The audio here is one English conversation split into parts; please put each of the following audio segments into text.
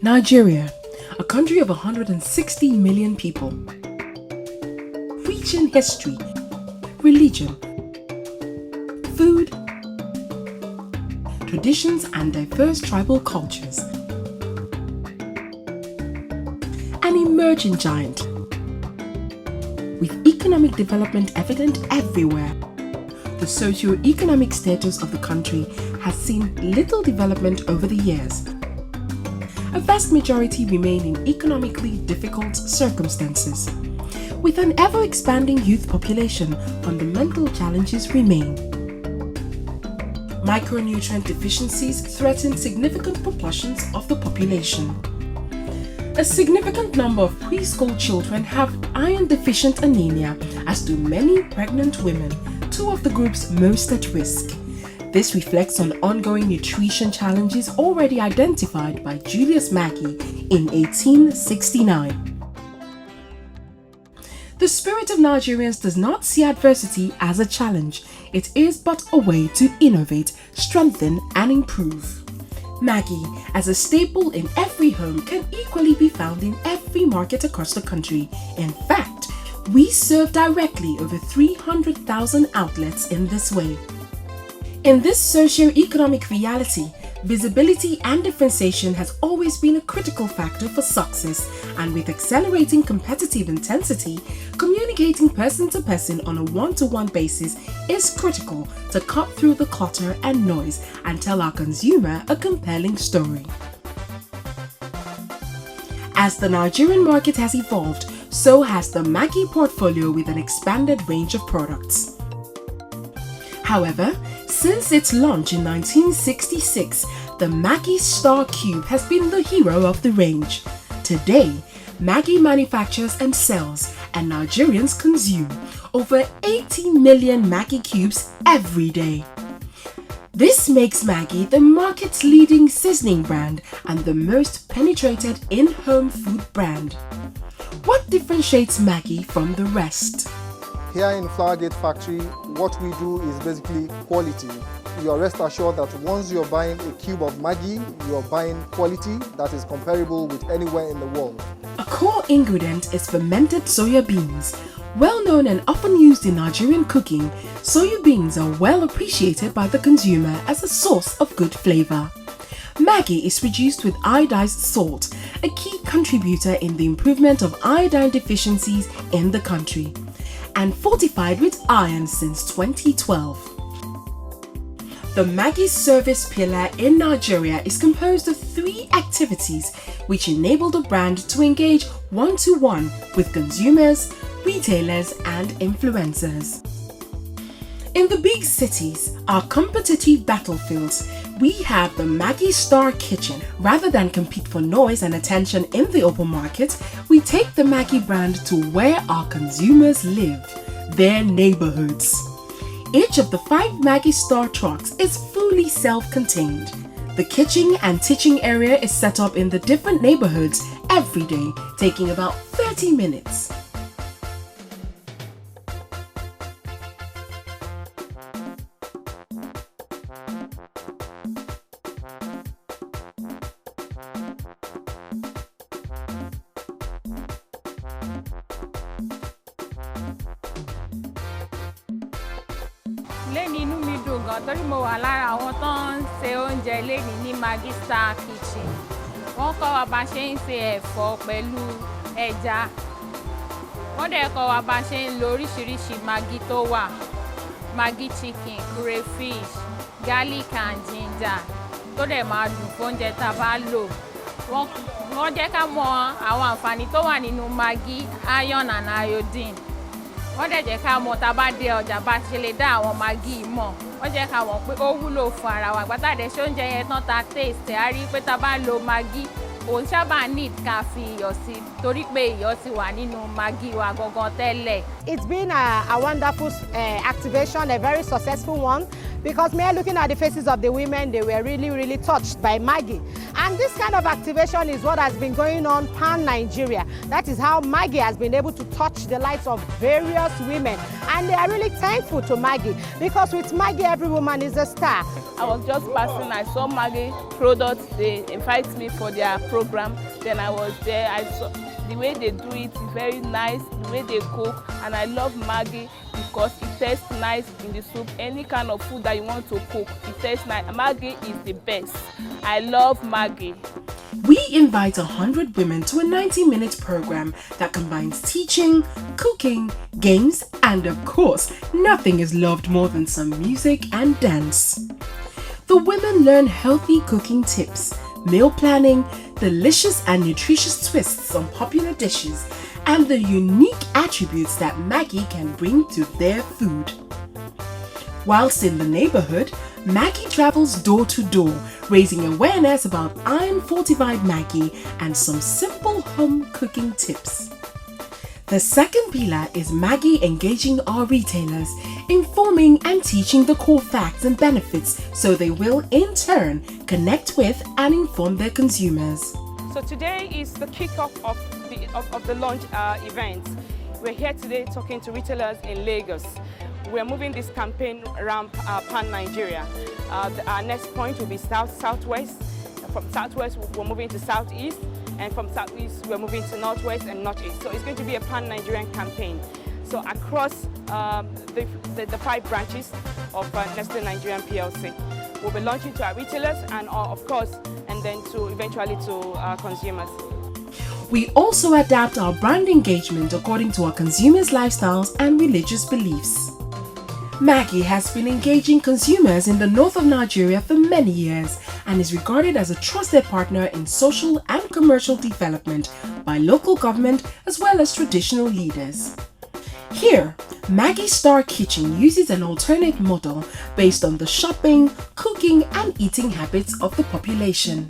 Nigeria, a country of 160 million people. Rich in history, religion, food, traditions and diverse tribal cultures. An emerging giant, with economic development evident everywhere. The socio-economic status of the country has seen little development over the years. A vast majority remain in economically difficult circumstances. With an ever-expanding youth population, fundamental challenges remain. Micronutrient deficiencies threaten significant proportions of the population. A significant number of preschool children have iron-deficient anemia, as do many pregnant women, two of the groups most at risk. This reflects on ongoing nutrition challenges already identified by Julius Maggi in 1869. The spirit of Nigerians does not see adversity as a challenge. It is but a way to innovate, strengthen, and improve. Maggi, as a staple in every home, can equally be found in every market across the country. In fact, we serve directly over 300,000 outlets in this way. In this socio-economic reality, visibility and differentiation has always been a critical factor for success, and with accelerating competitive intensity, communicating person to person on a one-to-one basis is critical to cut through the clutter and noise and tell our consumer a compelling story. As the Nigerian market has evolved, so has the Maggi portfolio with an expanded range of products. However, since its launch in 1966, the Maggi Star Cube has been the hero of the range. Today, Maggi manufactures and sells, and Nigerians consume over 80 million Maggi cubes every day. This makes Maggi the market's leading seasoning brand and the most penetrated in-home food brand. What differentiates Maggi from the rest? Here in Flowergate Factory, what we do is basically quality. You are rest assured that once you're buying a cube of Maggi, you're buying quality that is comparable with anywhere in the world. A core ingredient is fermented soya beans. Well known and often used in Nigerian cooking, soya beans are well appreciated by the consumer as a source of good flavor. Maggi is produced with iodized salt, a key contributor in the improvement of iodine deficiencies in the country, and fortified with iron since 2012. The Maggi service pillar in Nigeria is composed of 3 activities which enable the brand to engage one-to-one with consumers, retailers, and influencers. In the big cities, our competitive battlefields, we have the Maggi Star Kitchen. Rather than compete for noise and attention in the open market, we take the Maggi brand to where our consumers live, their neighborhoods. Each of the 5 Maggi Star trucks is fully self-contained. The kitchen and teaching area is set up in the different neighborhoods every day, taking about 30 minutes. Lẹ́ni inú mi dùn gan torí mo wà lára àwọn tó ń ṣe oúnjẹ lẹ́ni ní Maggi Star Kitchen. Wọ́n kọ́ wa bá ṣe ń ṣe ẹ̀fọ́ pẹ̀lú ẹja. Wọ́n dẹ̀ kọ́ wa bá ṣe ń lo oríṣiríṣi Maggi tó wà. Maggi chicken, crayfish, garlic and ginger tó dẹ̀ máa dùn fún oúnjẹ tá a bá lò. Wọ́n jẹ́ ká mọ àwọn àǹfààní tó wà nínú Maggi, iron and iodine. Wọ́n dẹ̀ jẹ́ ká mọ̀ tá a bá dé ọjà bá ṣe lè dá àwọn Maggi mọ̀. Wọ́n jẹ́ ká mọ̀ pé ó wúlò fún ara wa. Ìgbà tá a dẹ̀ ṣe oúnjẹ yẹn tán ta taste, a rí pé tá a bá lo Maggi, òun sábà need ká fi iyọ̀ sí torí pé iyọ̀ ti wà nínú Maggi wa gangan tẹ́lẹ̀. It's been a wonderful activation, a very successful one. because me looking at the faces of the women, they were really touched by Maggi. And this kind of activation is what has been going on pan-Nigeria. That is how Maggi has been able to touch the lives of various women. And they are really thankful to Maggi, because with Maggi, every woman is a star. I was just passing, I saw Maggi products, they invite me for their program. Then I was there, I saw the way they do it is very nice, the way they cook, and I love Maggi because it tastes nice in the soup. Any kind of food that you want to cook, it tastes nice. Maggi is the best. I love Maggi. We invite 100 women to a 90-minute program that combines teaching, cooking, games, and of course, nothing is loved more than some music and dance. The women learn healthy cooking tips, meal planning, delicious and nutritious twists on popular dishes, and the unique attributes that Maggi can bring to their food. Whilst in the neighborhood, Maggi travels door to door, raising awareness about iron-fortified Maggi and some simple home cooking tips. The second pillar is Maggi engaging our retailers, informing and teaching the core facts and benefits so they will in turn connect with and inform their consumers. So today is the kickoff of the launch event. We're here today talking to retailers in Lagos. We're moving this campaign around pan-Nigeria. Our next point will be southwest. From southwest, we're moving to southeast, and from southeast, we're moving to northwest and northeast. So it's going to be a pan-Nigerian campaign. So across the 5 branches of Nestle Nigerian PLC, we'll be launching to our retailers and, of course, and then to eventually to our consumers. We also adapt our brand engagement according to our consumers' lifestyles and religious beliefs. Maggi has been engaging consumers in the north of Nigeria for many years and is regarded as a trusted partner in social and commercial development by local government as well as traditional leaders. Here, Maggi Star Kitchen uses an alternate model based on the shopping, cooking and eating habits of the population.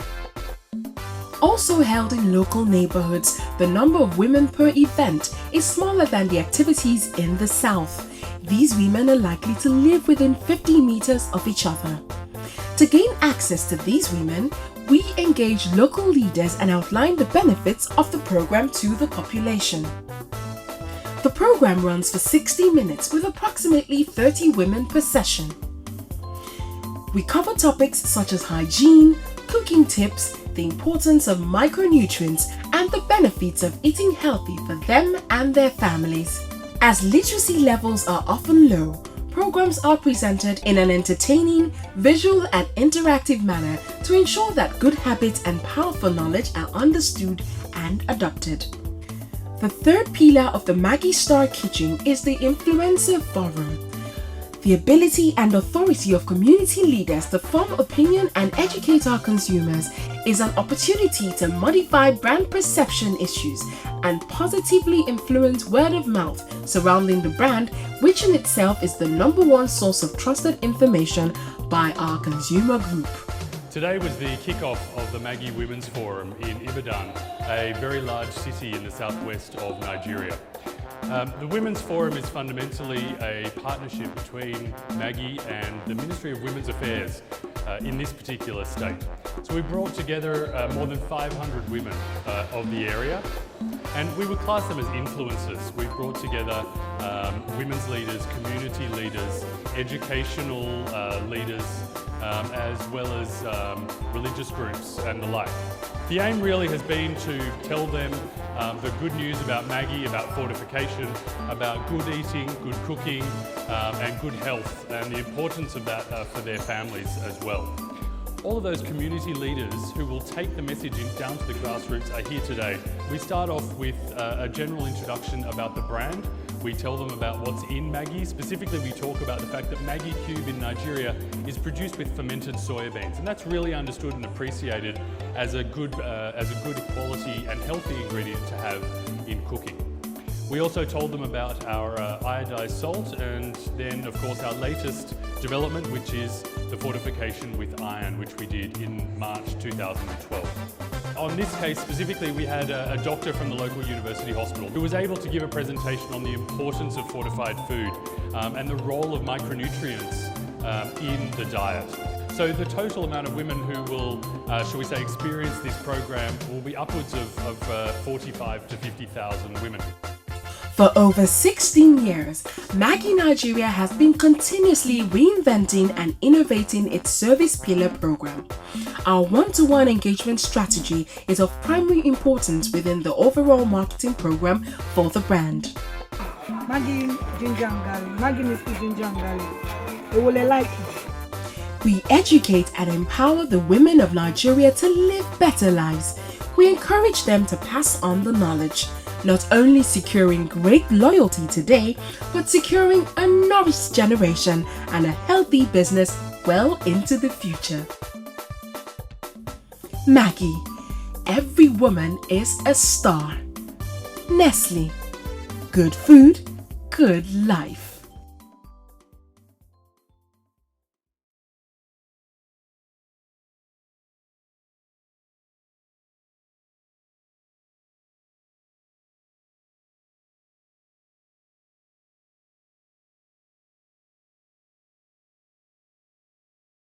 Also held in local neighborhoods, the number of women per event is smaller than the activities in the south. These women are likely to live within 50 meters of each other. To gain access to these women, we engage local leaders and outline the benefits of the program to the population. The program runs for 60 minutes with approximately 30 women per session. We cover topics such as hygiene, cooking tips, the importance of micronutrients, and the benefits of eating healthy for them and their families. As literacy levels are often low, programs are presented in an entertaining, visual and interactive manner to ensure that good habits and powerful knowledge are understood and adopted. The third pillar of the Maggi Star Kitchen is the Influencer Forum. The ability and authority of community leaders to form opinion and educate our consumers is an opportunity to modify brand perception issues and positively influence word of mouth surrounding the brand, which in itself is the #1 source of trusted information by our consumer group. Today was the kick-off of the Maggi Women's Forum in Ibadan, a very large city in the southwest of Nigeria. The Women's Forum is fundamentally a partnership between Maggi and the Ministry of Women's Affairs in this particular state. So we brought together more than 500 women of the area, and we would class them as influencers. We brought together women's leaders, community leaders, educational leaders, as well as religious groups and the like. The aim really has been to tell them the good news about Maggi, about fortification, about good eating, good cooking, and good health, and the importance of that for their families as well. All of those community leaders who will take the message down to the grassroots are here today. We start off with a general introduction about the brand. We tell them about what's in Maggi. Specifically, we talk about the fact that Maggi Cube in Nigeria is produced with fermented soya beans, and that's really understood and appreciated as a good quality and healthy ingredient to have in cooking. We also told them about our iodized salt, and then of course our latest development, which is the fortification with iron, which we did in March 2012. On this case specifically, we had a doctor from the local university hospital who was able to give a presentation on the importance of fortified food and the role of micronutrients in the diet. So the total amount of women who will, shall we say, experience this program will be upwards of 45 to 50,000 women. For over 16 years, Maggi Nigeria has been continuously reinventing and innovating its service pillar program. Our one-to-one engagement strategy is of primary importance within the overall marketing program for the brand. Maggi ginger and garlic. Maggi Nisky ginger and garlic. They will like it. We educate and empower the women of Nigeria to live better lives. We encourage them to pass on the knowledge, not only securing great loyalty today, but securing a nourished generation and a healthy business well into the future. Maggi, every woman is a star. Nestle, good food, good life.